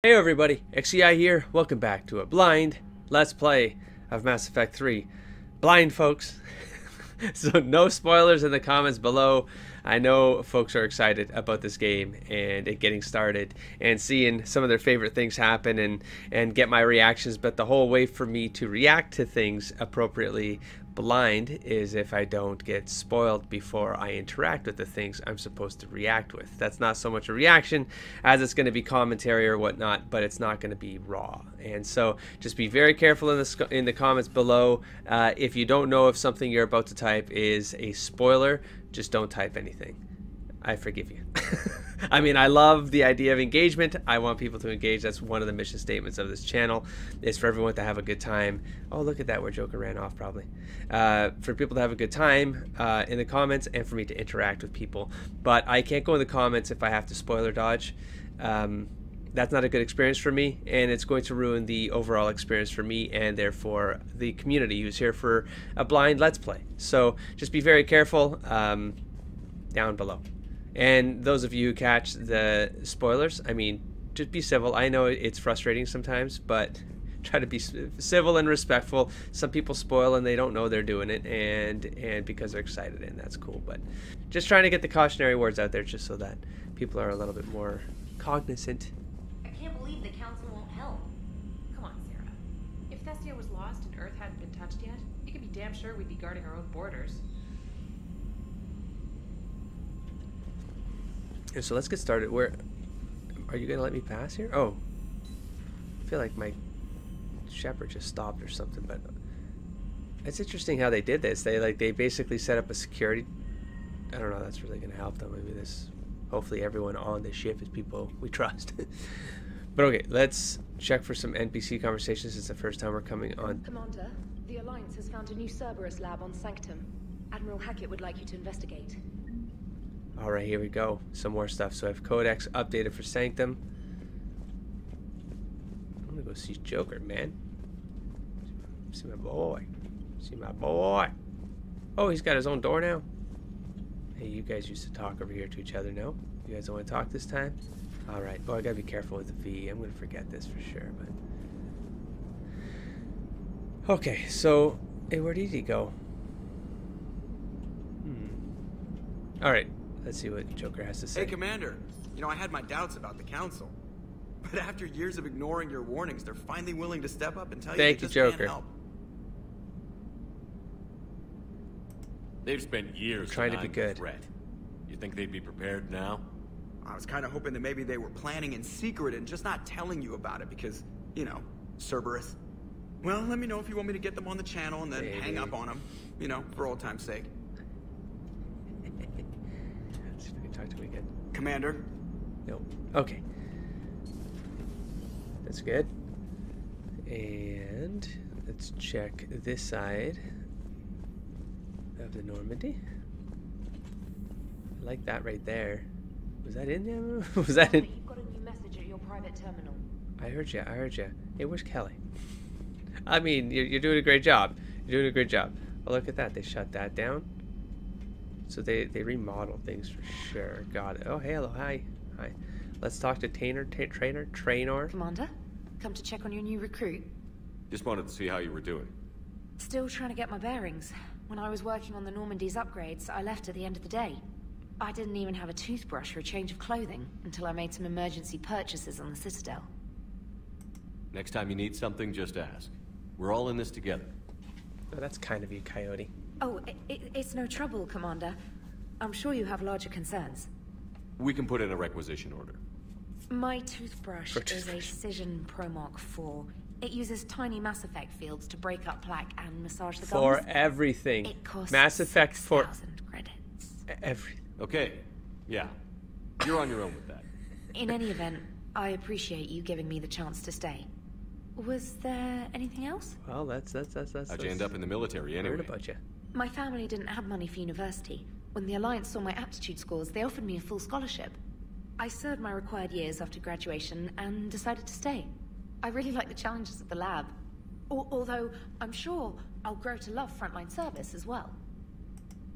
Hey everybody, XCI here. Welcome back to a blind Let's Play of Mass Effect 3. Blind, folks. So no spoilers in the comments below. I know folks are excited about this game and it getting started and seeing some of their favorite things happen and get my reactions, but the whole way for me to react to things appropriately blind is if I don't get spoiled before I interact with the things I'm supposed to react with. That's not so much a reaction as it's going to be commentary or whatnot, but it's not going to be raw. And so just be very careful in the comments below. If you don't know if something you're about to type is a spoiler, just don't type anything. I forgive you. I mean, I love the idea of engagement. I want people to engage. That's one of the mission statements of this channel, is for everyone to have a good time. Oh, look at that, where Joker ran off probably. For people to have a good time in the comments and for me to interact with people. But I can't go in the comments if I have to spoiler dodge. That's not a good experience for me, and it's going to ruin the overall experience for me and therefore the community who's here for a blind Let's Play. So just be very careful down below. And those of you who catch the spoilers, I mean, just be civil. I know it's frustrating sometimes, but try to be civil and respectful. Some people spoil and they don't know they're doing it, and because they're excited, and that's cool. But just trying to get the cautionary words out there just so that people are a little bit more cognizant. I can't believe the council won't help. Come on, Sarah. If Thestia was lost and Earth hadn't been touched yet, you can be damn sure we'd be guarding our own borders. And so let's get started. Where are you gonna let me pass here? Oh, I feel like my shepherd just stopped or something. But it's interesting how they did this. They basically set up a security. I don't know. That's really gonna help them. Maybe this. Hopefully, everyone on the ship is people we trust. But okay, let's check for some NPC conversations. It's the first time we're coming on. Commander, the Alliance has found a new Cerberus lab on Sanctum. Admiral Hackett would like you to investigate. Alright, here we go. Some more stuff. So I have Codex updated for Sanctum. I'm gonna go see Joker, man. See my boy. See my boy. Oh, he's got his own door now? Hey, you guys used to talk over here to each other, no? You guys don't want to talk this time? Alright. Oh, I gotta be careful with the V. I'm gonna forget this for sure, but... Okay, so... Hey, where did he go? Alright. Let's see what Joker has to say. Hey, Commander. You know, I had my doubts about the Council. But after years of ignoring your warnings, they're finally willing to step up and tell you they just can't help. They've spent years trying to be good. Threat. You think they'd be prepared now? I was kind of hoping that maybe they were planning in secret and just not telling you about it because, you know, Cerberus. Well, let me know if you want me to get them on the channel and then hang up on them, you know, for old time's sake. See if we can talk to him again. Commander? No. Okay. That's good. And let's check this side of the Normandy. I like that right there. Was that in there? Was that in? You've got a new message at your private terminal. I heard you. I heard you. Hey, where's Kelly? I mean, you're doing a great job. You're doing a great job. Oh, look at that. They shut that down. So they remodel things for sure. Got it. Oh, hey, hello, hi. Hi. Let's talk to Traynor. Commander, come to check on your new recruit. Just wanted to see how you were doing. Still trying to get my bearings. When I was working on the Normandy's upgrades, I left at the end of the day. I didn't even have a toothbrush or a change of clothing until I made some emergency purchases on the Citadel. Next time you need something, just ask. We're all in this together. Oh, that's kind of you, Coyote. Oh, it's no trouble, Commander. I'm sure you have larger concerns. We can put in a requisition order. My toothbrush is a Cision Pro Mark IV. It uses tiny Mass Effect fields to break up plaque and massage the gums. For everything. It costs Mass Effect for 6,000 credits. Everything. Okay. Yeah. You're on your own with that. In any event, I appreciate you giving me the chance to stay. Was there anything else? Well, that's How'd you end up in the military anyway? Heard about you. My family didn't have money for university. When the Alliance saw my aptitude scores, they offered me a full scholarship. I served my required years after graduation and decided to stay. I really like the challenges of the lab. Although, I'm sure I'll grow to love frontline service as well.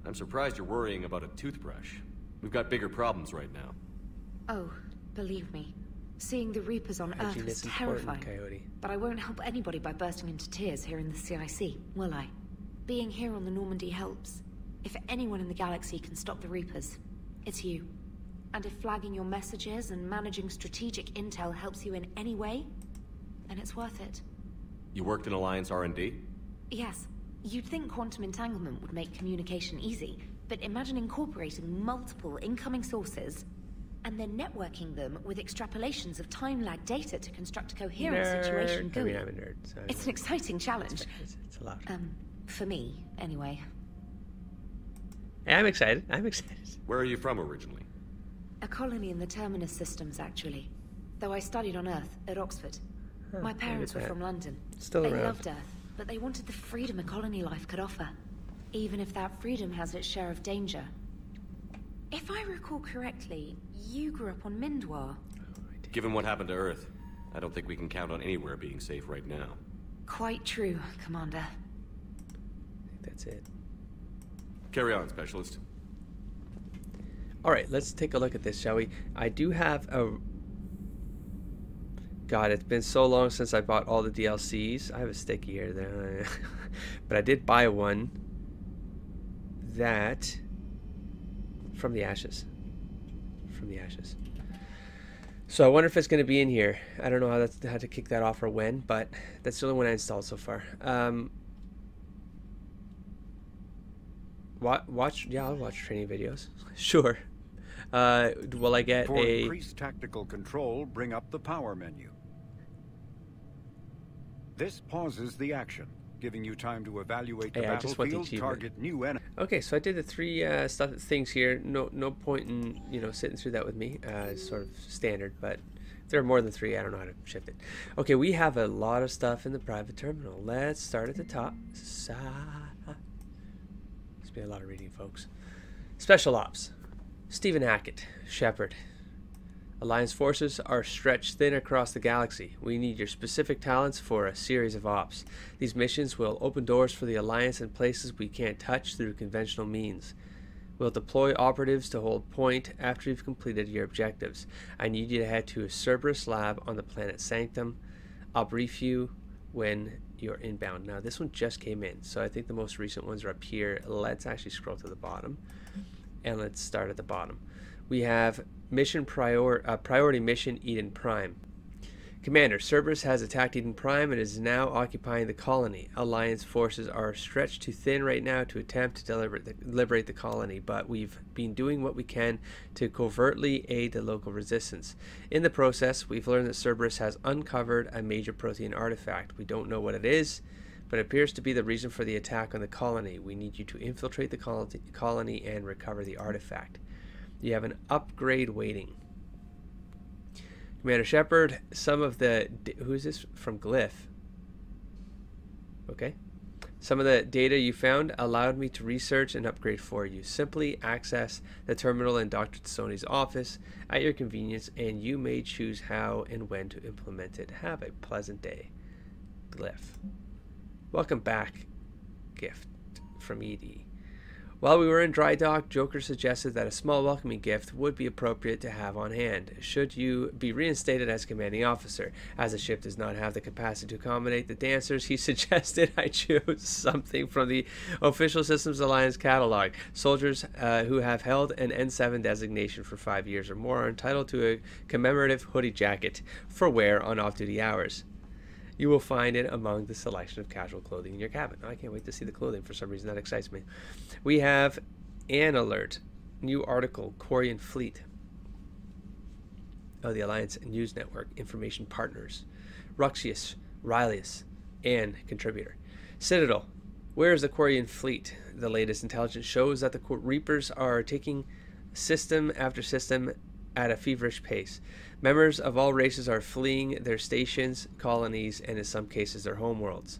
I'm surprised you're worrying about a toothbrush. We've got bigger problems right now. Oh, believe me. Seeing the Reapers on Earth Hygiene was is important, terrifying. Coyote. But I won't help anybody by bursting into tears here in the CIC, will I? Being here on the Normandy helps. If anyone in the galaxy can stop the Reapers, it's you. And if flagging your messages and managing strategic intel helps you in any way, then it's worth it. You worked in Alliance R&D? Yes. You'd think quantum entanglement would make communication easy, but imagine incorporating multiple incoming sources and then networking them with extrapolations of time-lag data to construct a coherent situation I mean, GUI. I'm a nerd, so It's an exciting challenge. it's a lot. For me, anyway. Yeah, I'm excited. I'm excited. Where are you from originally? A colony in the Terminus systems, actually. Though I studied on Earth, at Oxford. My look parents at were that. from London. Still They around. loved Earth, but they wanted the freedom a colony life could offer. Even if that freedom has its share of danger. If I recall correctly, you grew up on Mindwar. Given what happened to Earth, I don't think we can count on anywhere being safe right now. Quite true, Commander. I think that's it. Carry on, Specialist. All right, let's take a look at this, shall we? I do have a... God, it's been so long since I bought all the DLCs. I have a sticky here, there, but I did buy one that from the ashes. From the ashes. So I wonder if it's going to be in here. I don't know how to kick that off or when, but that's the only one I installed so far. Watch, yeah, I'll watch training videos. Sure. Will I get For a... increased tactical control, bring up the power menu. This pauses the action, giving you time to evaluate the Hey, I just want the battlefield, achievement. target new enemies. Okay, so I did the three things here. No point in sitting through that with me. It's sort of standard, but if there are more than three, I don't know how to shift it. Okay, we have a lot of stuff in the private terminal. Let's start at the top. It's been a lot of reading, folks. Special Ops. Stephen Hackett, Shepard. Alliance forces are stretched thin across the galaxy. We need your specific talents for a series of ops. These missions will open doors for the Alliance in places we can't touch through conventional means. We'll deploy operatives to hold point after you've completed your objectives. I need you to head to a Cerberus lab on the planet Sanctum. I'll brief you when you're inbound. Now, this one just came in, so I think the most recent ones are up here. Let's actually scroll to the bottom, and let's start at the bottom. We have mission priority mission Eden Prime. Commander, Cerberus has attacked Eden Prime and is now occupying the colony. Alliance forces are stretched too thin right now to attempt to liberate the colony, but we've been doing what we can to covertly aid the local resistance. In the process, we've learned that Cerberus has uncovered a major protein artifact. We don't know what it is, but it appears to be the reason for the attack on the colony. We need you to infiltrate the colony and recover the artifact. You have an upgrade waiting. Commander Shepard, some of the... Who's this? From Glyph. Okay. Some of the data you found allowed me to research and upgrade for you. Simply access the terminal in Dr. Tsoni's office at your convenience, and you may choose how and when to implement it. Have a pleasant day. Glyph. Welcome back. Gift from Edie. While we were in dry dock, Joker suggested that a small welcoming gift would be appropriate to have on hand, should you be reinstated as commanding officer. As the ship does not have the capacity to accommodate the dancers, he suggested I choose something from the Official Systems Alliance catalog. Soldiers who have held an N7 designation for 5 years or more are entitled to a commemorative hoodie jacket for wear on off-duty hours. You will find it among the selection of casual clothing in your cabin. I can't wait to see the clothing. For some reason, that excites me. We have an alert. New article, Quarian Fleet. Oh, the Alliance News Network. Information Partners. Ruxius, Rylius, and contributor. Citadel. Where is the Quarian Fleet? The latest intelligence shows that the Reapers are taking system after system at a feverish pace. Members of all races are fleeing their stations, colonies, and in some cases their homeworlds.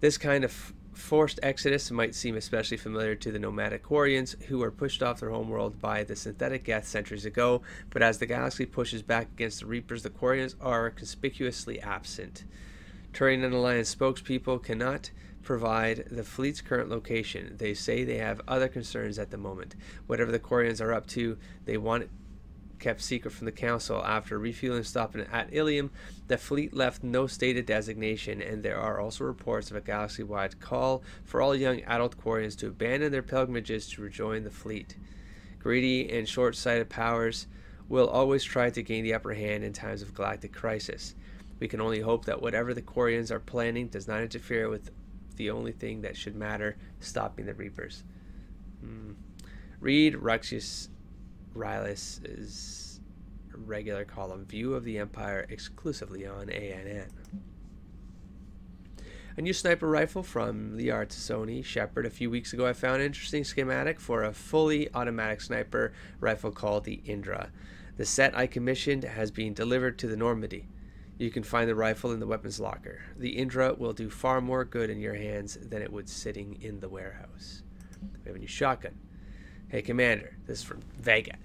This kind of forced exodus might seem especially familiar to the nomadic Quarians, who were pushed off their homeworld by the synthetic Geth centuries ago, but as the galaxy pushes back against the Reapers, the Quarians are conspicuously absent. Turian Alliance spokespeople cannot provide the fleet's current location. They say they have other concerns at the moment. Whatever the Quarians are up to, they want kept secret from the Council. After a refueling stop at Ilium, the fleet left no stated designation, and there are also reports of a galaxy-wide call for all young adult Quarians to abandon their pilgrimages to rejoin the fleet. Greedy and short-sighted powers will always try to gain the upper hand in times of galactic crisis. We can only hope that whatever the Quarians are planning does not interfere with the only thing that should matter, stopping the Reapers. Read Ruxius Rylis' regular column, View of the Empire, exclusively on ANN. A new sniper rifle from the Artisoni Shepard. A few weeks ago, I found an interesting schematic for a fully automatic sniper rifle called the Indra. The set I commissioned has been delivered to the Normandy. You can find the rifle in the weapons locker. The Indra will do far more good in your hands than it would sitting in the warehouse. We have a new shotgun. Hey, Commander, this is from Vega.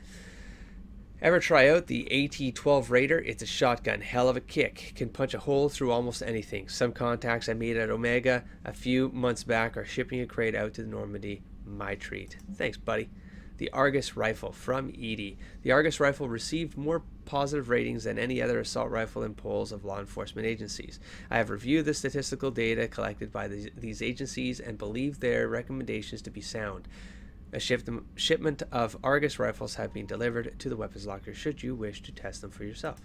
Ever try out the AT-12 Raider? It's a shotgun, hell of a kick. Can punch a hole through almost anything. Some contacts I made at Omega a few months back are shipping a crate out to the Normandy. My treat. Thanks, buddy. The Argus Rifle from Edie. The Argus Rifle received more positive ratings than any other assault rifle in polls of law enforcement agencies. I have reviewed the statistical data collected by these agencies and believe their recommendations to be sound. A shipment of Argus rifles have been delivered to the weapons locker should you wish to test them for yourself.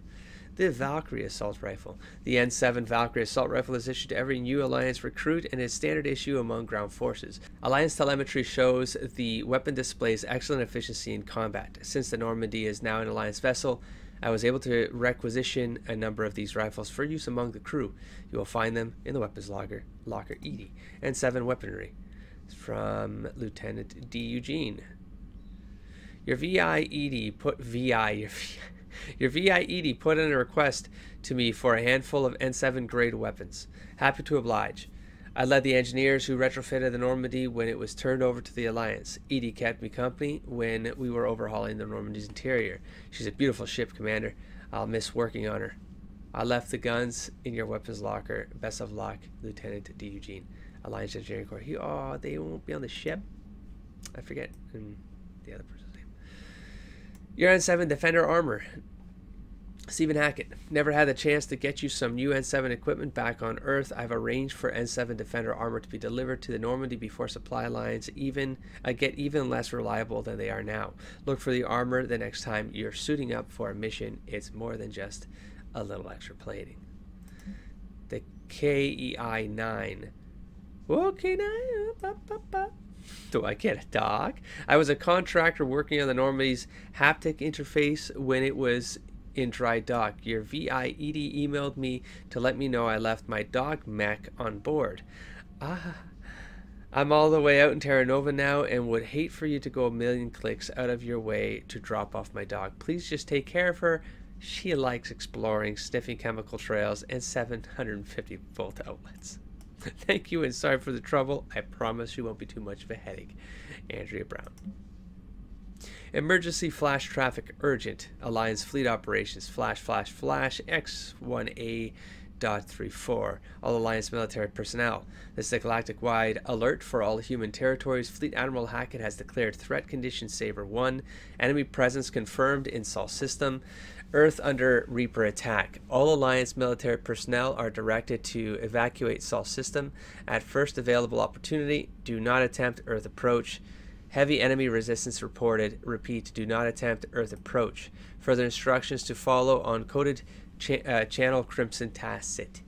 The Valkyrie Assault Rifle. The N7 Valkyrie Assault Rifle is issued to every new Alliance recruit and is standard issue among ground forces. Alliance telemetry shows the weapon displays excellent efficiency in combat. Since the Normandy is now an Alliance vessel, I was able to requisition a number of these rifles for use among the crew. You will find them in the weapons locker Edie. N7 Weaponry. It's from Lieutenant D. Eugene. Your VI Edie put in a request to me for a handful of N7 grade weapons. Happy to oblige. I led the engineers who retrofitted the Normandy when it was turned over to the Alliance. Edie kept me company when we were overhauling the Normandy's interior. She's a beautiful ship, Commander. I'll miss working on her. I left the guns in your weapons locker. Best of luck, Lieutenant D. Eugene. Alliance Engineering Corps. Oh, they won't be on the ship? I forget the other person's name. Your N7 Defender Armor. Stephen Hackett. Never had the chance to get you some new N7 equipment back on Earth. I've arranged for N7 Defender Armor to be delivered to the Normandy before supply lines get even less reliable than they are now. Look for the armor the next time you're suiting up for a mission. It's more than just a little extra plating. The KEI-9. Okay, do I get a dog? I was a contractor working on the Normandy's haptic interface when it was in dry dock. Your VI Edie emailed me to let me know I left my dog mech on board. I'm all the way out in Terra Nova now and would hate for you to go a million clicks out of your way to drop off my dog. Please just take care of her. She likes exploring, sniffing chemical trails, and 750 volt outlets. Thank you and sorry for the trouble. I promise you won't be too much of a headache. Andrea Brown. Emergency flash traffic urgent. Alliance fleet operations. Flash X1A.34. All Alliance military personnel. This is a galactic-wide alert for all human territories. Fleet Admiral Hackett has declared threat condition Saber 1. Enemy presence confirmed in Sol system. Earth under Reaper attack. All Alliance military personnel are directed to evacuate Sol system at first available opportunity. Do not attempt Earth approach. Heavy enemy resistance reported. Repeat, do not attempt Earth approach. Further instructions to follow on coded channel Crimson Tacit.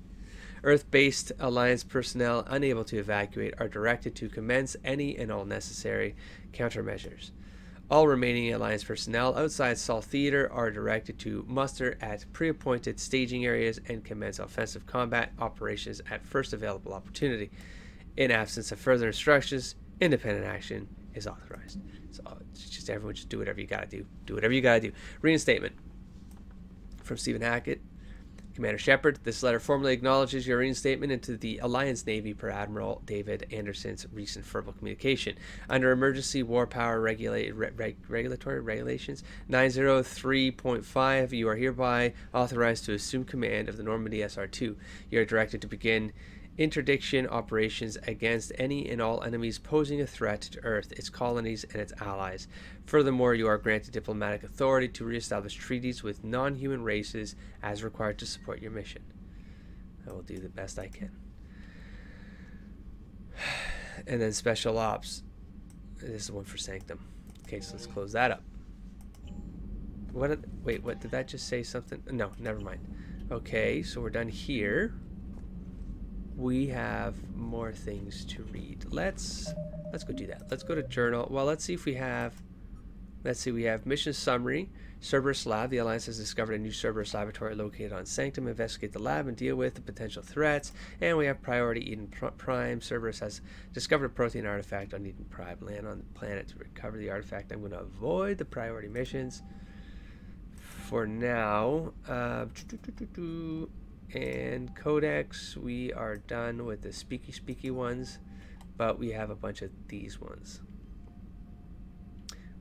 Earth-based Alliance personnel unable to evacuate are directed to commence any and all necessary countermeasures. All remaining Alliance personnel outside Sol Theater are directed to muster at pre-appointed staging areas and commence offensive combat operations at first available opportunity. In absence of further instructions, independent action is authorized. So it's just everyone just do whatever you gotta do. Do whatever you gotta do. Reinstatement from Stephen Hackett. Commander Shepard, this letter formally acknowledges your reinstatement into the Alliance Navy per Admiral David Anderson's recent verbal communication. Under Emergency War Power Regulatory Regulations 903.5, you are hereby authorized to assume command of the Normandy SR-2. You are directed to begin interdiction operations against any and all enemies posing a threat to Earth, its colonies, and its allies. Furthermore, you are granted diplomatic authority to reestablish treaties with non-human races as required to support your mission. I will do the best I can. And then special ops. This is one for Sanctum. Okay, so let's close that up. Wait, what? Did that just say something? No, never mind. Okay, so we're done here. We have more things to read. Let's go do that. Let's go to journal. Well, let's see if we have... Let's see, we have mission summary. Cerberus lab. The Alliance has discovered a new Cerberus laboratory located on Sanctum. Investigate the lab and deal with the potential threats. And we have priority Eden Prime. Cerberus has discovered a protein artifact on Eden Prime. Land on the planet to recover the artifact. I'm going to avoid the priority missions for now. And Codex, we are done with the speaky ones, but we have a bunch of these ones,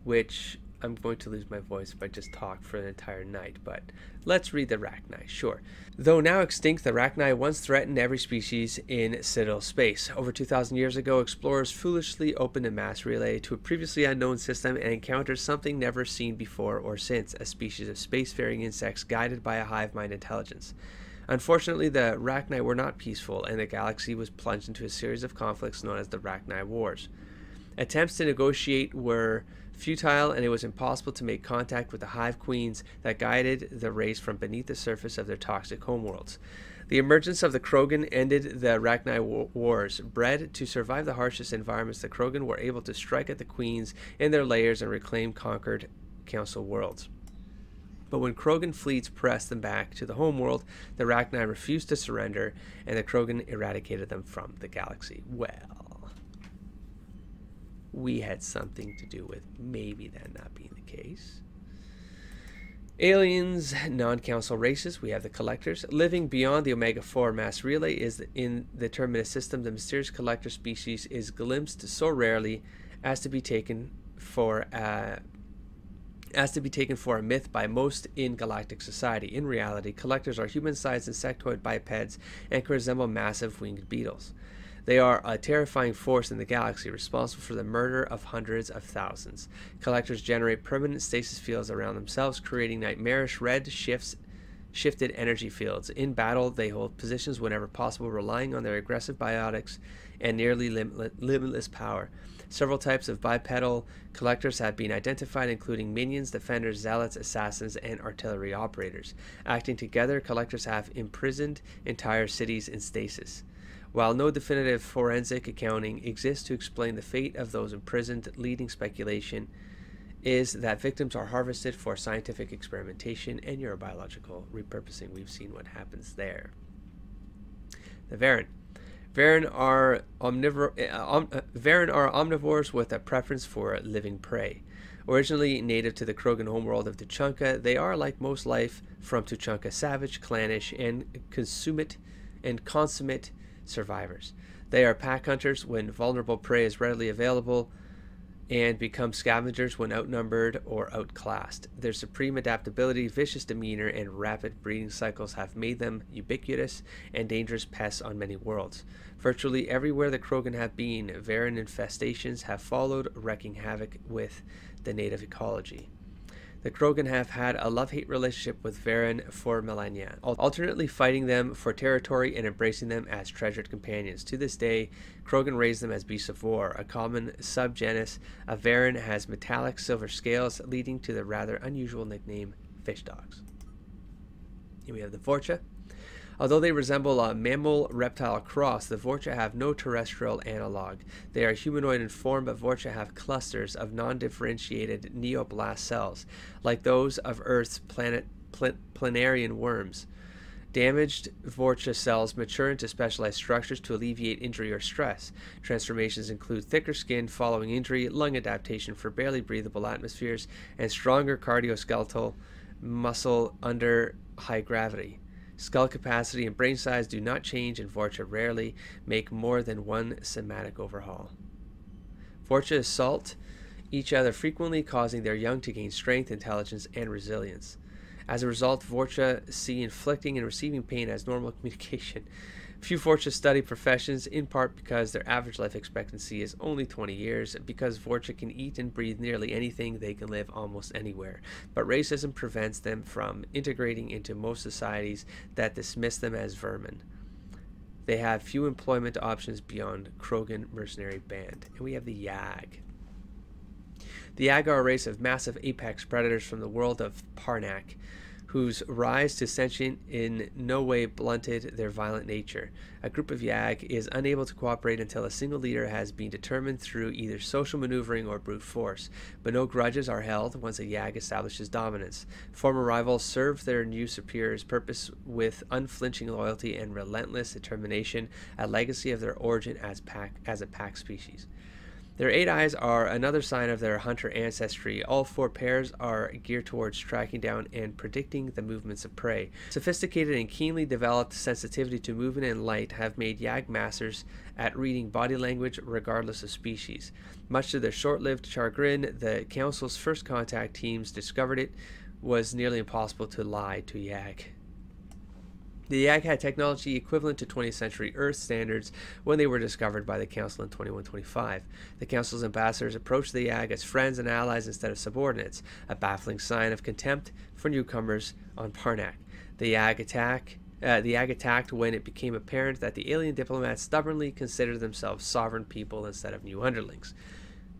which I'm going to lose my voice if I just talk for an entire night, but let's read the Rachni, sure. Though now extinct, the Rachni once threatened every species in Citadel space. Over 2,000 years ago, explorers foolishly opened a mass relay to a previously unknown system and encountered something never seen before or since, a species of spacefaring insects guided by a hive mind intelligence. Unfortunately, the Rachni were not peaceful, and the galaxy was plunged into a series of conflicts known as the Rachni Wars. Attempts to negotiate were futile, and it was impossible to make contact with the hive queens that guided the race from beneath the surface of their toxic homeworlds. The emergence of the Krogan ended the Rachni Wars. Bred to survive the harshest environments, the Krogan were able to strike at the queens in their lairs and reclaim conquered Council worlds. But when Krogan fleets pressed them back to the homeworld, the Rachni refused to surrender, and the Krogan eradicated them from the galaxy. Well, we had something to do with maybe that not being the case. Aliens, non-council races, we have the Collectors. Living beyond the Omega-4 mass relay is in the Terminus system. The mysterious Collector species is glimpsed so rarely as to be taken for a myth by most in galactic society. In reality, Collectors are human-sized insectoid bipeds and can resemble massive winged beetles. They are a terrifying force in the galaxy, responsible for the murder of hundreds of thousands. Collectors generate permanent stasis fields around themselves, creating nightmarish red shifted energy fields. In battle, they hold positions whenever possible, relying on their aggressive biotics and nearly limitless power. Several types of bipedal Collectors have been identified, including minions, defenders, zealots, assassins, and artillery operators. Acting together, Collectors have imprisoned entire cities in stasis. While no definitive forensic accounting exists to explain the fate of those imprisoned, leading speculation is that victims are harvested for scientific experimentation and neurobiological repurposing. We've seen what happens there. The Varen. Varen are omnivores with a preference for living prey. Originally native to the Krogan homeworld of Tuchanka, they are, like most life from Tuchanka, savage, clannish, and consummate survivors. They are pack hunters when vulnerable prey is readily available, and become scavengers when outnumbered or outclassed. Their supreme adaptability, vicious demeanor, and rapid breeding cycles have made them ubiquitous and dangerous pests on many worlds. Virtually everywhere the Krogan have been, Varen infestations have followed, wreaking havoc with the native ecology. The Krogan have had a love-hate relationship with Varen for millennia, alternately fighting them for territory and embracing them as treasured companions. To this day, Krogan raise them as beasts of war. A common subgenus of Varen has metallic silver scales, leading to the rather unusual nickname fish dogs. Here we have the Vorcha. Although they resemble a mammal-reptile cross, the Vorcha have no terrestrial analog. They are humanoid in form, but Vorcha have clusters of non-differentiated neoblast cells, like those of Earth's planarian worms. Damaged Vorcha cells mature into specialized structures to alleviate injury or stress. Transformations include thicker skin following injury, lung adaptation for barely breathable atmospheres, and stronger cardioskeletal muscle under high gravity. Skull capacity and brain size do not change, and Vorcha rarely make more than one somatic overhaul. Vorcha assault each other frequently, causing their young to gain strength, intelligence, and resilience. As a result, Vorcha see inflicting and receiving pain as normal communication. Few Vorcha study professions, in part because their average life expectancy is only 20 years. Because Vorcha can eat and breathe nearly anything, they can live almost anywhere. But racism prevents them from integrating into most societies that dismiss them as vermin. They have few employment options beyond Krogan mercenary band. And we have the Yag. The Yag are a race of massive apex predators from the world of Parnak, whose rise to sentient in no way blunted their violent nature. A group of Yag is unable to cooperate until a single leader has been determined through either social maneuvering or brute force, but no grudges are held once a Yag establishes dominance. Former rivals serve their new superior's purpose with unflinching loyalty and relentless determination, a legacy of their origin as a pack species. Their 8 eyes are another sign of their hunter ancestry. All 4 pairs are geared towards tracking down and predicting the movements of prey. Sophisticated and keenly developed sensitivity to movement and light have made Yag masters at reading body language regardless of species. Much to their short-lived chagrin, the Council's first contact teams discovered it was nearly impossible to lie to Yag. The Yag had technology equivalent to 20th century Earth standards when they were discovered by the Council in 2125. The Council's ambassadors approached the Yag as friends and allies instead of subordinates, a baffling sign of contempt for newcomers on Parnak. The Yag attacked when it became apparent that the alien diplomats stubbornly considered themselves sovereign people instead of new underlings.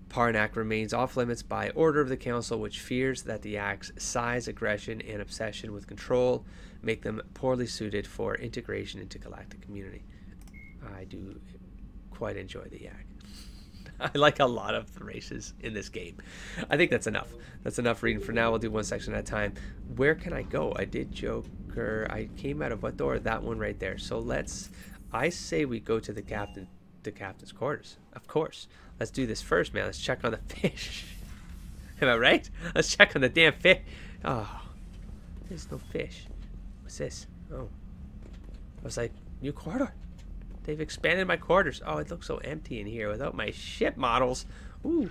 Parnak remains off-limits by order of the Council, which fears that the Yag's size, aggression, and obsession with control make them poorly suited for integration into galactic community. I do quite enjoy the Yag. I like a lot of the races in this game. I think that's enough. That's enough reading for now. We'll do one section at a time. Where can I go? I did Joker. I came out of what door? That one right there. So I say we go to the captain's quarters. Of course. Let's do this first, man. Let's check on the fish. Am I right? Let's check on the damn fish. Oh, there's no fish. What's this? Oh. I was like, new quarter. They've expanded my quarters. Oh, it looks so empty in here without my ship models. Ooh,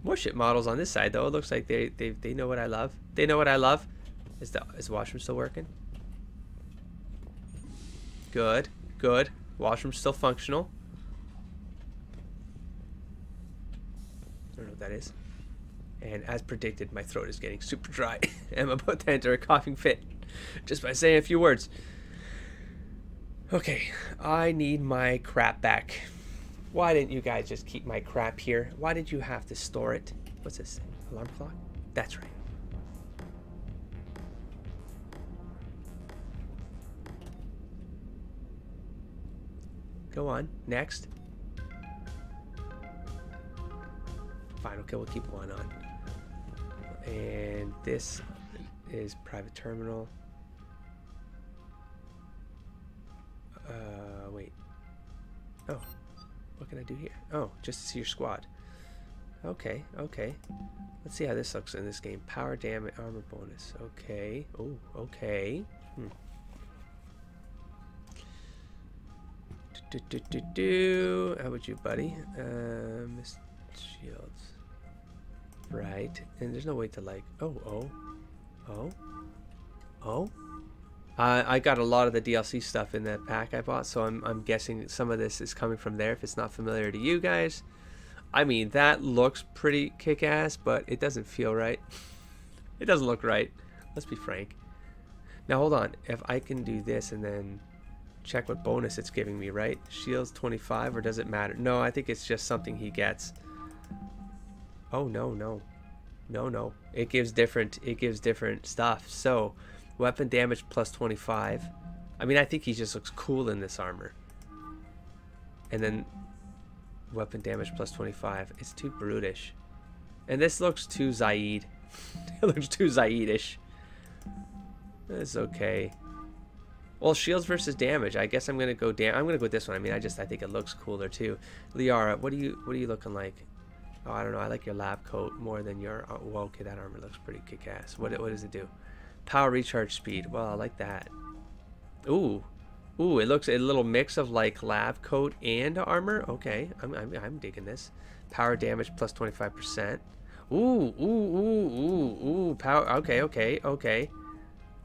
more ship models on this side, though. It looks like they know what I love. They know what I love. Is the washroom still working? Good, good. Washroom's still functional. I don't know what that is. And as predicted, my throat is getting super dry. I'm about to enter a coughing fit just by saying a few words. Okay, I need my crap back. Why didn't you guys just keep my crap here? Why did you have to store it? What's this? Alarm clock? That's right. Go on. Next. Fine, okay, we'll keep going on. And this is private terminal. Wait. Oh, what can I do here? Oh, just to see your squad. Okay, okay. Let's see how this looks in this game. Power damage, armor bonus. Okay. Oh, okay. How about you, buddy? Missed shields. Right. And there's no way to like. Oh. I got a lot of the DLC stuff in that pack I bought, so I'm guessing some of this is coming from there if it's not familiar to you guys. I mean, that looks pretty kick-ass, but it doesn't feel right. It doesn't look right. Let's be frank. Now, hold on. If I can do this and then check what bonus it's giving me, right? Shields 25, or does it matter? No, I think it's just something he gets. Oh, no. It gives different stuff. So, weapon damage plus 25. I mean, I think he just looks cool in this armor. And then weapon damage plus 25. It's too brutish. And this looks too Zaid. It looks too Zaid-ish. It's okay. Well, shields versus damage. I guess I'm gonna go I'm gonna go with this one. I mean, I think it looks cooler too. Liara, what are you looking like? Oh, I don't know. I like your lab coat more than your. Oh, well, okay, that armor looks pretty kick-ass. What does it do? Power recharge speed. Well, I like that. Ooh, it looks a little mix of like lab coat and armor. Okay, I'm digging this. Power damage plus 25%. Ooh. Power. Okay.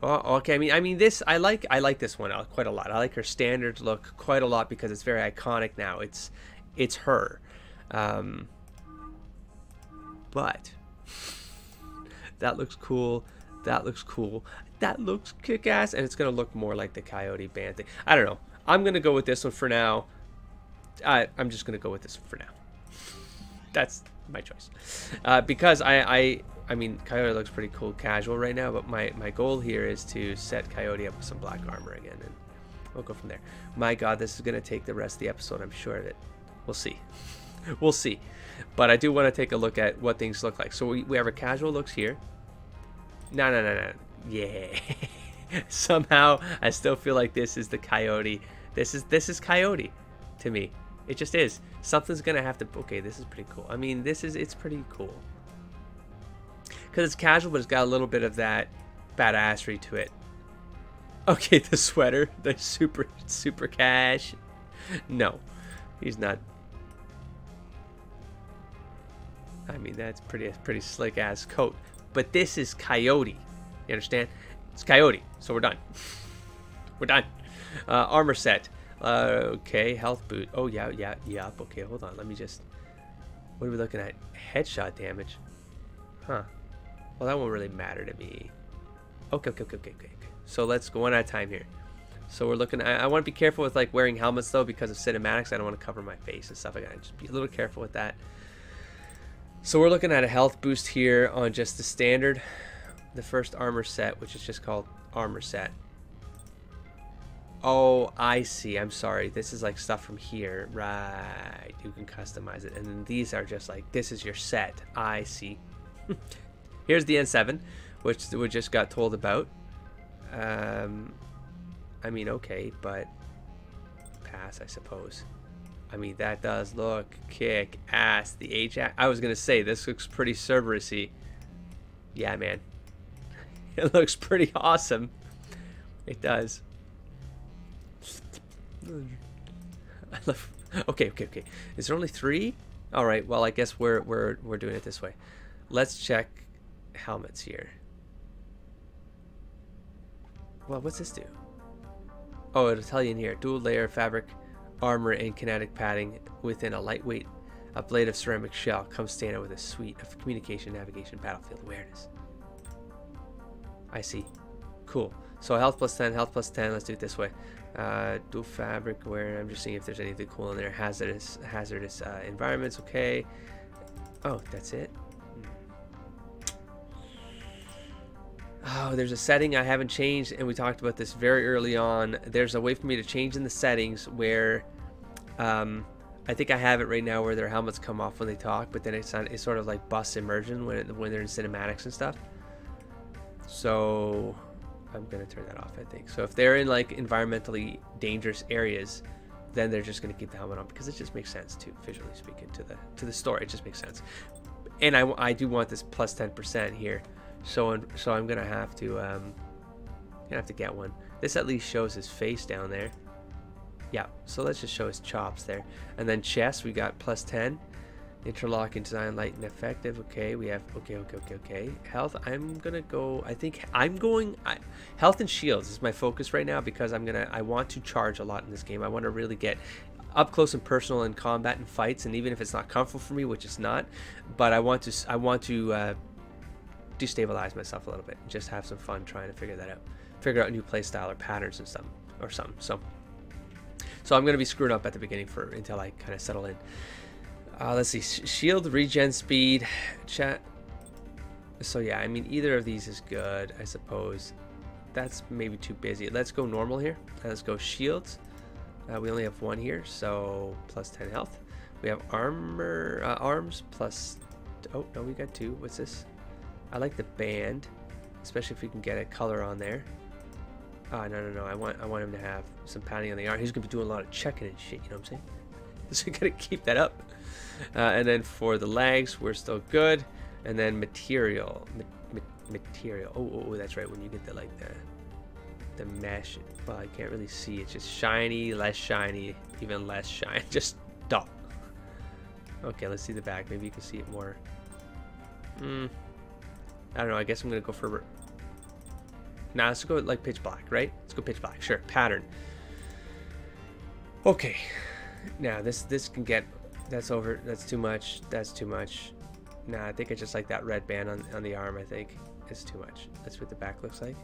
Oh, okay. I mean, this I like this one quite a lot. I like her standard look quite a lot because it's very iconic now. It's her, but that looks cool. That looks cool. That looks kick-ass, and it's gonna look more like the Coyote band thing. I don't know. I'm gonna go with this one for now. I'm just gonna go with this one for now. That's my choice, because I mean, Coyote looks pretty cool casual right now, but my goal here is to set Coyote up with some black armor again, and we'll go from there. My God, this is going to take the rest of the episode, I'm sure of it. We'll see. We'll see. But I do want to take a look at what things look like. So we have our casual looks here. No. Yeah. Somehow, I still feel like this is the Coyote. This is Coyote to me. It just is. Something's going to have to... Okay, this is pretty cool. I mean, it's pretty cool. Because it's casual, but it's got a little bit of that badassery to it. Okay, the sweater, the super cash. No, he's not. I mean, that's pretty slick ass coat. But this is Coyote. You understand? It's Coyote. So we're done. We're done. Armor set. Okay, health boot. Oh yeah. Okay, hold on. Let me just. What are we looking at? Headshot damage. Huh. Well, that won't really matter to me. Okay. So let's go one at a time here. So we're looking. I want to be careful with like wearing helmets though, because of cinematics. I don't want to cover my face and stuff like that. Just be a little careful with that. So we're looking at a health boost here on just the standard, the first armor set, which is just called armor set. Oh, I see. I'm sorry. This is like stuff from here, right? You can customize it, and then these are just like this is your set. I see. Here's the N7, which we just got told about. I mean, okay, but pass, I suppose. I mean, that does look kick ass. The H-ax. I was gonna say this looks pretty Cerberus-y. Yeah, man. It looks pretty awesome. It does. I love. Okay. Is there only 3? All right. Well, I guess we're doing it this way. Let's check helmets here. Well, what's this do? Oh, it'll tell you in here. Dual layer fabric armor and kinetic padding within a lightweight blade of ceramic shell. Comes standard with a suite of communication, navigation, battlefield awareness. I see. Cool. So health plus 10, health plus 10. Let's do it this way. Dual fabric wear. I'm just seeing if there's anything cool in there. Hazardous environments. Okay. Oh, that's it. Oh, there's a setting I haven't changed, and we talked about this very early on. There's a way for me to change in the settings where I think I have it right now where their helmets come off when they talk, but then it's sort of like bus immersion when they're in cinematics and stuff. So I'm gonna turn that off, I think. So if they're in like environmentally dangerous areas, then they're just gonna keep the helmet on because it just makes sense too, visually speaking, to the story. It just makes sense. And I do want this plus 10% here. So I'm gonna have to get one. This at least shows his face down there. Yeah, so let's just show his chops there. And then chest, we got plus 10. Interlocking design, light and effective. Okay, we have okay. Health, I'm gonna go. I think I'm going. Health and shields is my focus right now because I want to charge a lot in this game. I want to really get up close and personal in combat and fights, and even if it's not comfortable for me, which it's not, but I want to destabilize myself a little bit and just have some fun trying to figure out new play style or patterns and something. So I'm gonna be screwing up at the beginning until I kind of settle in. Let's see, shield regen speed, chat. So yeah, I mean either of these is good, I suppose. That's maybe too busy. Let's go normal here. Let's go shields. We only have 1 here, so plus 10 health. We have armor, arms plus. Oh no, we got 2. What's this? I like the band, especially if we can get a color on there. No. I want him to have some padding on the arm. He's gonna be doing a lot of checking and shit. You know what I'm saying? So we gotta keep that up. And then for the legs, we're still good. And then material. Oh, that's right. When you get the mesh, well, I can't really see. It's just shiny, less shiny, even less shiny. Just dull. Okay, let's see the back. Maybe you can see it more. I don't know. I guess I'm gonna go for. Nah, let's go like pitch black, right? Let's go pitch black. Sure. Pattern. Okay. Now this can get, that's over. That's too much. That's too much. Nah, I think I just like that red band on the arm. I think it's too much. That's what the back looks like.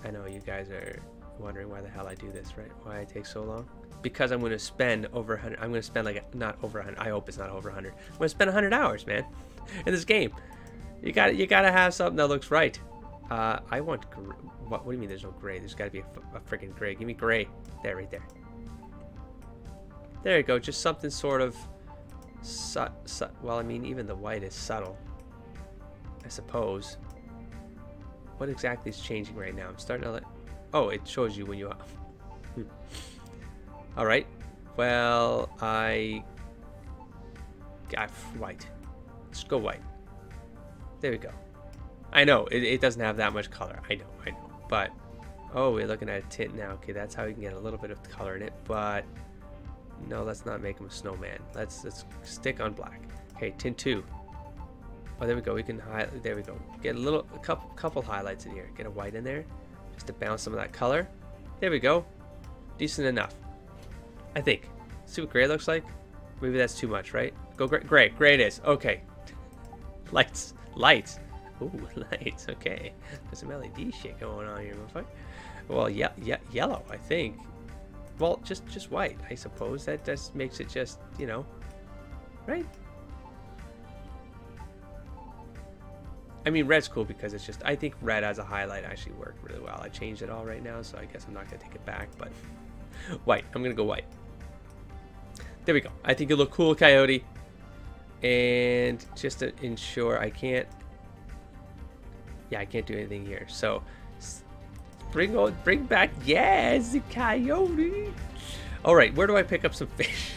I know you guys are wondering why the hell I do this, right? Why I take so long? Because I'm going to spend over 100. I'm going to spend like not over 100. I hope it's not over 100. I'm going to spend 100 hours, man, in this game. You got to have something that looks right. I want what do you mean? There's no gray? There's got to be a freaking gray. Give me gray. There, right there. There you go. Just something sort of. Well, I mean, even the white is subtle, I suppose. What exactly is changing right now? I'm starting to like. Oh, it shows you when you. All right. Well, I got white. Let's go white. There we go. I know it doesn't have that much color. I know. But oh, we're looking at a tint now. Okay, that's how we can get a little bit of color in it. But no, let's not make him a snowman. Let's stick on black. Okay, tint 2. Oh, there we go. We can highlight. There we go. Get a couple highlights in here. Get a white in there, just to bounce some of that color. There we go. Decent enough, I think. See what gray looks like. Maybe that's too much, right? Go gray. Gray it is. Okay. Lights. Ooh, lights. Okay. There's some LED shit going on here, motherfucker. Well, yellow, I think. Well, just white, I suppose. That just makes it just, you know, right? I mean, red's cool because it's just, I think red as a highlight actually worked really well. I changed it all right now, so I guess I'm not going to take it back, but white. I'm going to go white. There we go. I think you look cool, Coyote. And just to ensure I can't do anything here. So bring back, yes, the Coyote. All right, where do I pick up some fish?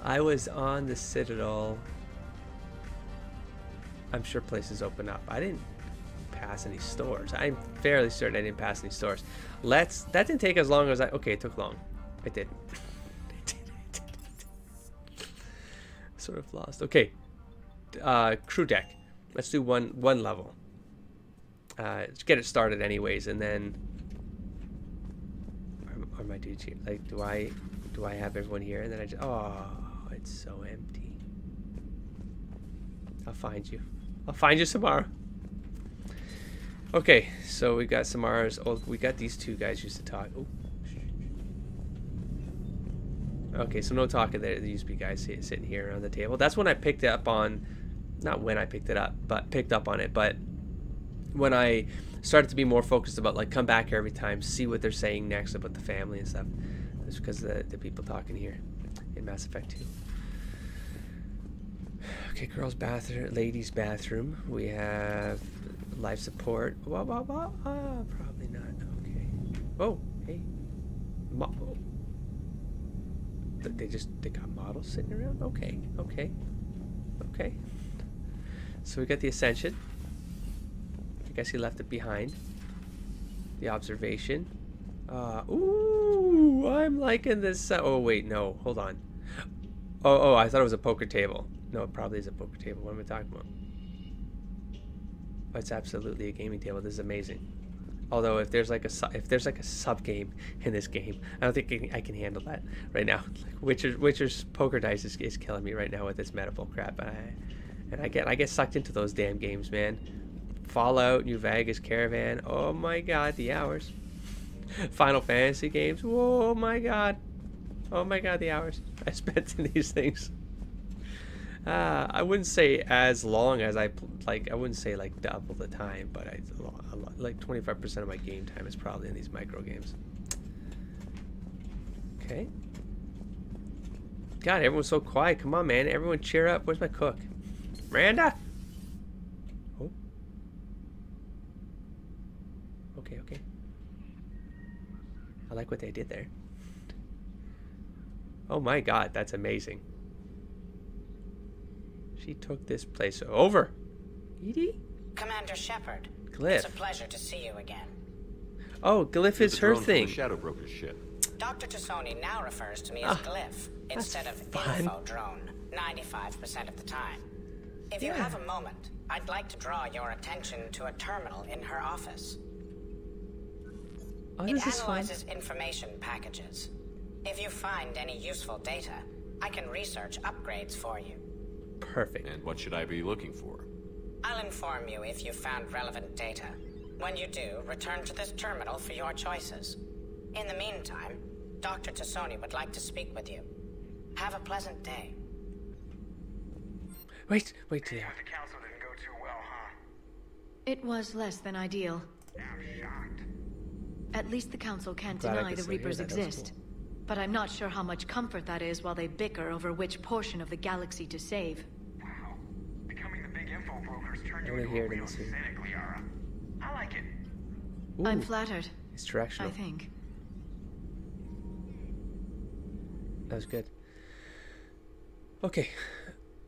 I was on the Citadel. I'm sure places open up. I didn't pass any stores. I'm fairly certain I didn't pass any stores. That didn't take as long as okay, it took long. It did. Sort of lost. Okay. Crew deck. Let's do one level. Let's get it started anyways, and then are my dudes here? Like, do I have everyone here? And then I just, oh, it's so empty. I'll find you. I'll find you, Samara. Okay, so we got Samara's. Oh, we got these two guys used to talk. Oh. Okay, so no talking there. There used to be guys sitting here around the table. That's when I picked it up on, not when I picked it up, but picked up on it. But when I started to be more focused about like come back here every time, see what they're saying next about the family and stuff. That's because of the people talking here in Mass Effect 2. Okay, girls' bathroom, ladies' bathroom. We have life support. Probably not. Okay. Oh, hey. They got models sitting around. Okay. So we got the Ascension. I guess he left it behind. The observation. Ooh, I'm liking this. Oh wait, no, hold on. Oh, I thought it was a poker table. No, it probably is a poker table. What am I talking about? Oh, it's absolutely a gaming table. This is amazing. Although if there's like a sub game in this game, I don't think I can handle that right now. Like Witcher's poker dice is killing me right now with this medical crap. And I get sucked into those damn games, man. Fallout, New Vegas, Caravan. Oh my God, the hours. Final Fantasy games. Oh my God. Oh my God, the hours I spent in these things. I wouldn't say as long as I wouldn't say like double the time, but a lot, like 25% of my game time is probably in these micro games. Okay. God, everyone's so quiet. Come on, man. Everyone cheer up. Where's my cook? Miranda? Oh. Okay. I like what they did there. Oh my God, that's amazing. She took this place over. Edie? Commander Shepard. Glyph. It's a pleasure to see you again. Oh, Glyph is her thing. Shadow Broker's ship. Dr. Tassoni now refers to me as Glyph instead of fun. Info Drone 95% of the time. If you have a moment, I'd like to draw your attention to a terminal in her office. Oh, It this is fun. analyzes information packages. If you find any useful data, I can research upgrades for you. Perfect. And what should I be looking for? I'll inform you if you found relevant data. When you do, return to this terminal for your choices. In the meantime, Dr. Tassoni would like to speak with you. Have a pleasant day. Wait, yeah. The council didn't go too well, huh? It was less than ideal. I'm shocked. At least the council can't Glad I deny could the still hear Reapers that. That was exist. But I'm not sure how much comfort that is while they bicker over which portion of the galaxy to save. Wow. Becoming the big info brokers turned you I wanna into hear a it in real the scene. cynic, Liara. I like it. I'm Ooh, flattered, it's I directional. think. That was good. Okay.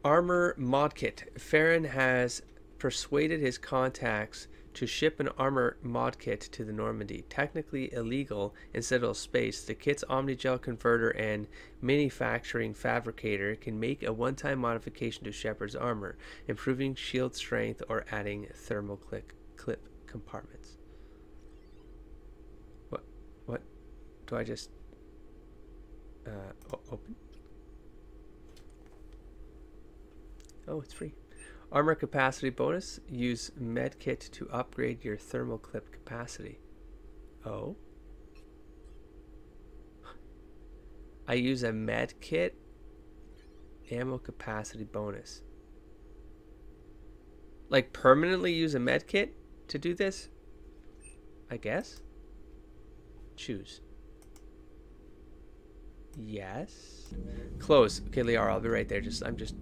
Armor mod kit. Farron has persuaded his contacts to ship an armor mod kit to the Normandy. Technically illegal in Citadel space, the kit's Omnigel converter and manufacturing fabricator can make a one-time modification to Shepard's armor, improving shield strength or adding thermal clip compartments. What? Do I just open? Oh, it's free. Armor capacity bonus. Use medkit to upgrade your thermal clip capacity. Oh. I use a medkit. Ammo capacity bonus. Like permanently use a medkit to do this? I guess. Choose. Yes. Close. Okay, Liara, I'll be right there. I'm just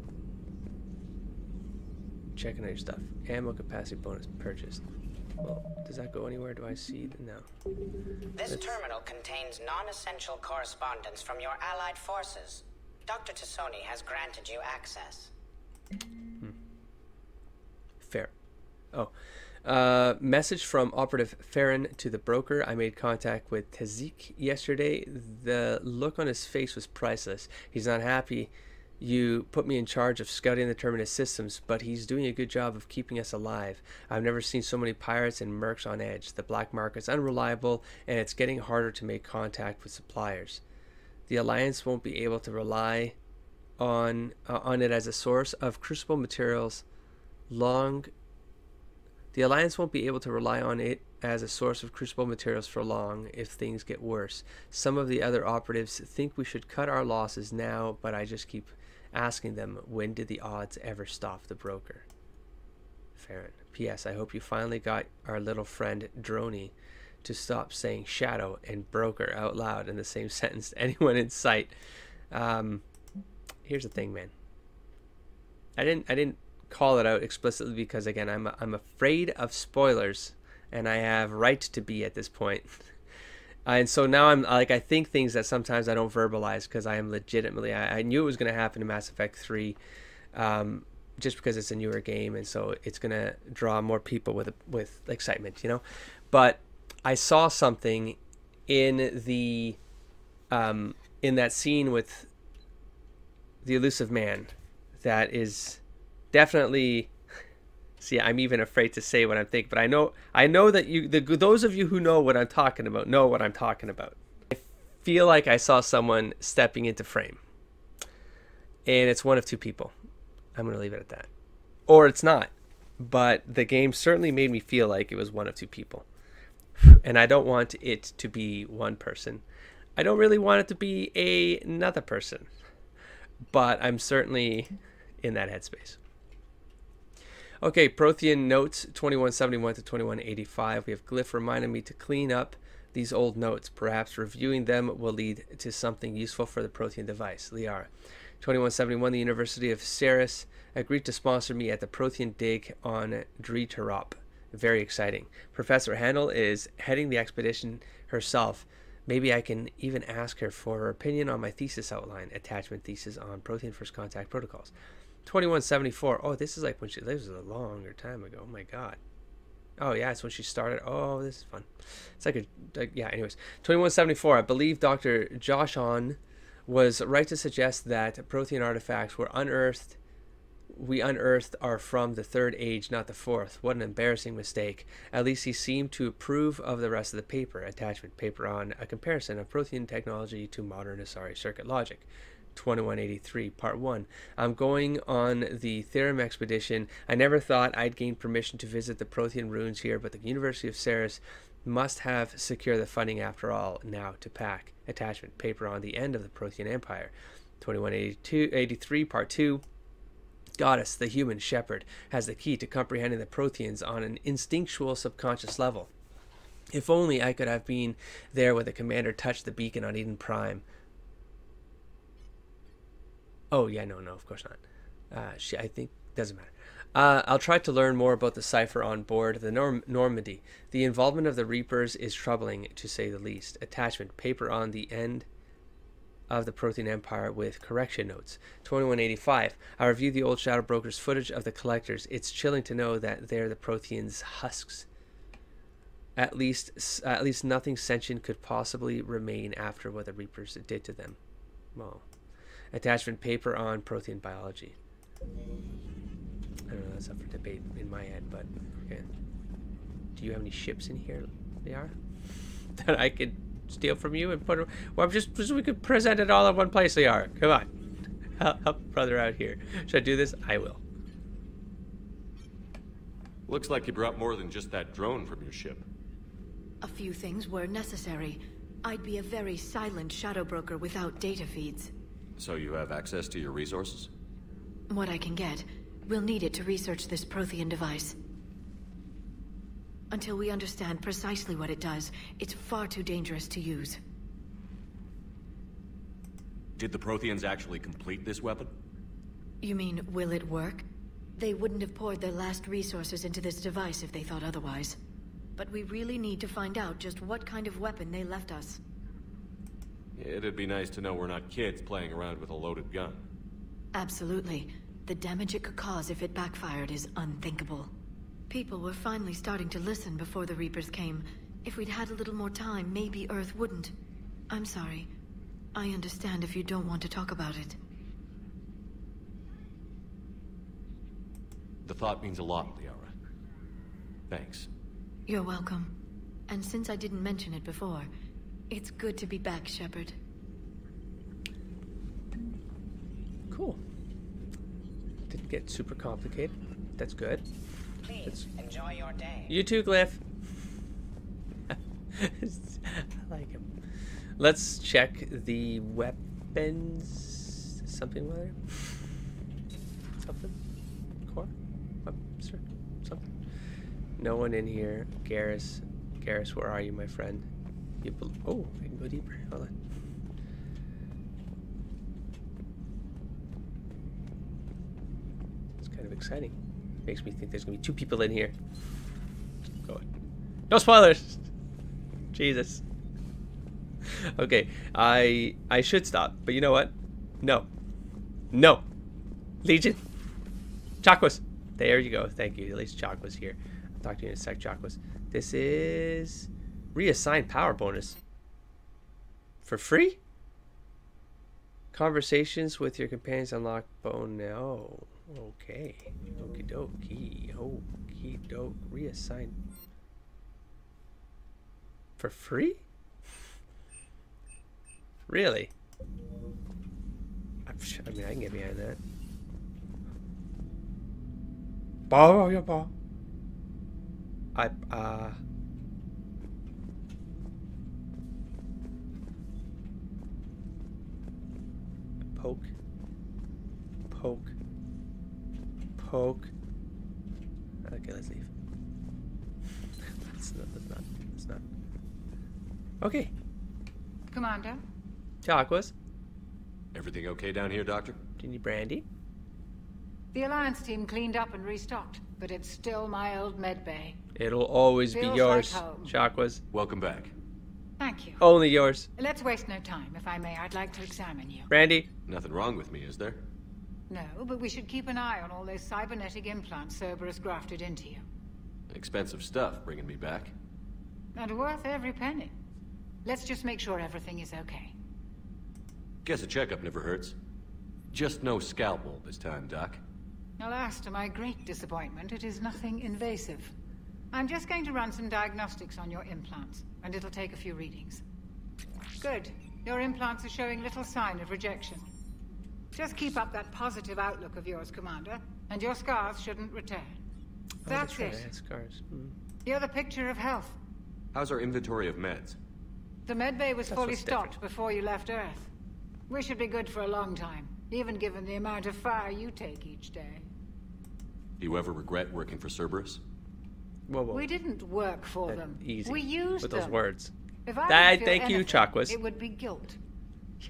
checking out your stuff. Ammo capacity bonus purchased. Well, does that go anywhere? Do I see? No. This terminal contains non-essential correspondence from your allied forces. Dr. Tassoni has granted you access. Fair. Oh. Message from Operative Farron to the broker. I made contact with Tazik yesterday. The look on his face was priceless. He's not happy you put me in charge of scouting the Terminus systems, but he's doing a good job of keeping us alive. I've never seen so many pirates and mercs on edge. The black market's unreliable, and it's getting harder to make contact with suppliers. The Alliance won't be able to rely on it as a source of crucible materials The Alliance won't be able to rely on it as a source of crucible materials for long if things get worse. Some of the other operatives think we should cut our losses now, but I just keep asking them, when did the odds ever stop the broker? Farron. P.S. I hope you finally got our little friend Droney to stop saying shadow and broker out loud in the same sentence to anyone in sight. Here's the thing, man. I didn't call it out explicitly because, again, I'm afraid of spoilers, and I have right to be at this point. And so now I'm like, I think things that sometimes I don't verbalize because I am legitimately, I knew it was going to happen in Mass Effect 3, just because it's a newer game, and so it's going to draw more people with excitement, you know. But I saw something in the in that scene with the elusive man that is definitely. See, I'm even afraid to say what I'm thinking, but I know that those of you who know what I'm talking about know what I'm talking about. I feel like I saw someone stepping into frame, and it's one of two people. I'm going to leave it at that. Or it's not, but the game certainly made me feel like it was one of two people. And I don't want it to be one person. I don't really want it to be another person, but I'm certainly in that headspace. Okay, Prothean notes 2171 to 2185. We have Glyph reminding me to clean up these old notes. Perhaps reviewing them will lead to something useful for the Prothean device. Liara. 2171, the University of Ceres agreed to sponsor me at the Prothean dig on Dreetarop. Very exciting. Professor Handel is heading the expedition herself. Maybe I can even ask her for her opinion on my thesis outline, attachment thesis on Prothean First Contact protocols. 2174. Oh, this is like when this was a longer time ago. Oh my god. Oh yeah, it's when she started. Oh, this is fun. It's yeah. Anyways, 2174. I believe Dr. Joshon was right to suggest that Prothean artifacts were unearthed we unearthed are from the third age, not the fourth. What an embarrassing mistake. At least he seemed to approve of the rest of the paper. Attachment paper on a comparison of Prothean technology to modern Asari circuit logic. 2183, Part 1. I'm going on the Theorem expedition. I never thought I'd gain permission to visit the Prothean ruins here, but the University of Ceres must have secured the funding after all. Now to pack. Attachment paper on the end of the Prothean Empire. 2183, Part 2. Goddess, the human shepherd, has the key to comprehending the Protheans on an instinctual subconscious level. If only I could have been there when the commander touched the beacon on Eden Prime. Oh, yeah, no, of course not. I think, doesn't matter. I'll try to learn more about the cipher on board the Normandy. The involvement of the Reapers is troubling, to say the least. Attachment, paper on the end of the Prothean Empire with correction notes. 2185. I reviewed the old Shadow Brokers footage of the Collectors. It's chilling to know that they're the Protheans' husks. At least nothing sentient could possibly remain after what the Reapers did to them. Well, attachment paper on Prothean biology. I don't know, that's up for debate in my head, but okay. Do you have any ships in here, Liara, that I could steal from you and put? Well, just so we could present it all in one place, Liara. Come on, help brother out here. Should I do this? I will. Looks like you brought more than just that drone from your ship. A few things were necessary. I'd be a very silent shadow broker without data feeds. So you have access to your resources? What I can get. We'll need it to research this Prothean device. Until we understand precisely what it does, it's far too dangerous to use. Did the Protheans actually complete this weapon? You mean, will it work? They wouldn't have poured their last resources into this device if they thought otherwise. But we really need to find out just what kind of weapon they left us. It'd be nice to know we're not kids playing around with a loaded gun. Absolutely. The damage it could cause if it backfired is unthinkable. People were finally starting to listen before the Reapers came. If we'd had a little more time, maybe Earth wouldn't. I'm sorry. I understand if you don't want to talk about it. The thought means a lot, Liara. Thanks. You're welcome. And since I didn't mention it before, it's good to be back, Shepard. Cool. Didn't get super complicated. That's good. Please enjoy your day. You too, Glyph. I like him. Let's check the weapons. Something with it? Something? Core? Something? No one in here. Garrus, where are you, my friend? Oh, I can go deeper. Hold on. It's kind of exciting. Makes me think there's gonna be 2 people in here. Go on. No spoilers. Jesus. Okay, I should stop, but you know what? No. Legion. Chakwas. There you go. Thank you. At least Chakwas here. I'll talk to you in a sec, Chakwas. This is reassign power bonus. For free? Conversations with your companions unlock bone now. Okay. Okie dokie. Okie doke. Reassign. For free? Really? I mean, I can get behind that. Poke. Okay, let's leave. Let's not. Okay. Commander? Chakwas. Everything okay down here, Doctor? Do you need brandy? The Alliance team cleaned up and restocked, but it's still my old Medbay. It'll always Feels be yours, like home. Chakwas. Welcome back. Thank you. Only yours. Let's waste no time. If I may, I'd like to examine you. Brandy? Nothing wrong with me, is there? No, but we should keep an eye on all those cybernetic implants Cerberus grafted into you. Expensive stuff bringing me back. And worth every penny. Let's just make sure everything is okay. Guess a checkup never hurts. Just no scalpel this time, Doc. Alas, to my great disappointment, it is nothing invasive. I'm just going to run some diagnostics on your implants, and it'll take a few readings. Good. Your implants are showing little sign of rejection. Just keep up that positive outlook of yours, Commander, and your scars shouldn't return. That's right, it. I had scars. You're the picture of health. How's our inventory of meds? The Medbay was That's fully what's stocked different. before you left Earth. We should be good for a long time, even given the amount of fire you take each day. Do you ever regret working for Cerberus? Whoa, whoa. We didn't work for them. Easy. We used with them. those words. If I That- would feel thank you, anything, Chakwas. It would be guilt.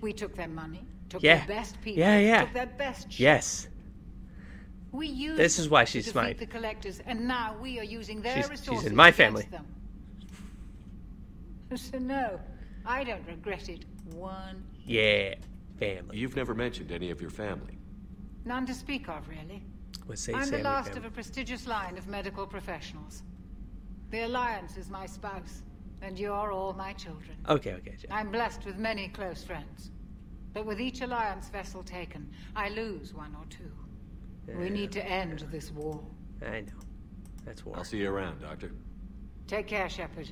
We took their money, took Yeah. their best people, Yeah. took their best shit. Yes. We used This is why them she's to smart. defeat the collectors, and now we are using their She's resources in my against family. them. So no, I don't regret it one. Yeah. Family. You've never mentioned any of your family. None to speak of, really. Would say I'm the Sammy last family. of a prestigious line of medical professionals. The Alliance is my spouse, and you're all my children. Okay, Jack. I'm blessed with many close friends. But with each Alliance vessel taken, I lose one or two. We need to end this war. I know. That's war. I'll see you around, Doctor. Take care, Shepard.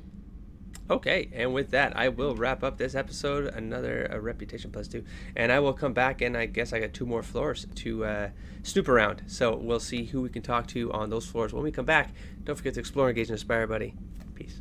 Okay, and with that, I will wrap up this episode, another Reputation +2, and I will come back, and I guess I got 2 more floors to snoop around, so we'll see who we can talk to on those floors when we come back. Don't forget to explore, engage, and inspire, buddy. Peace.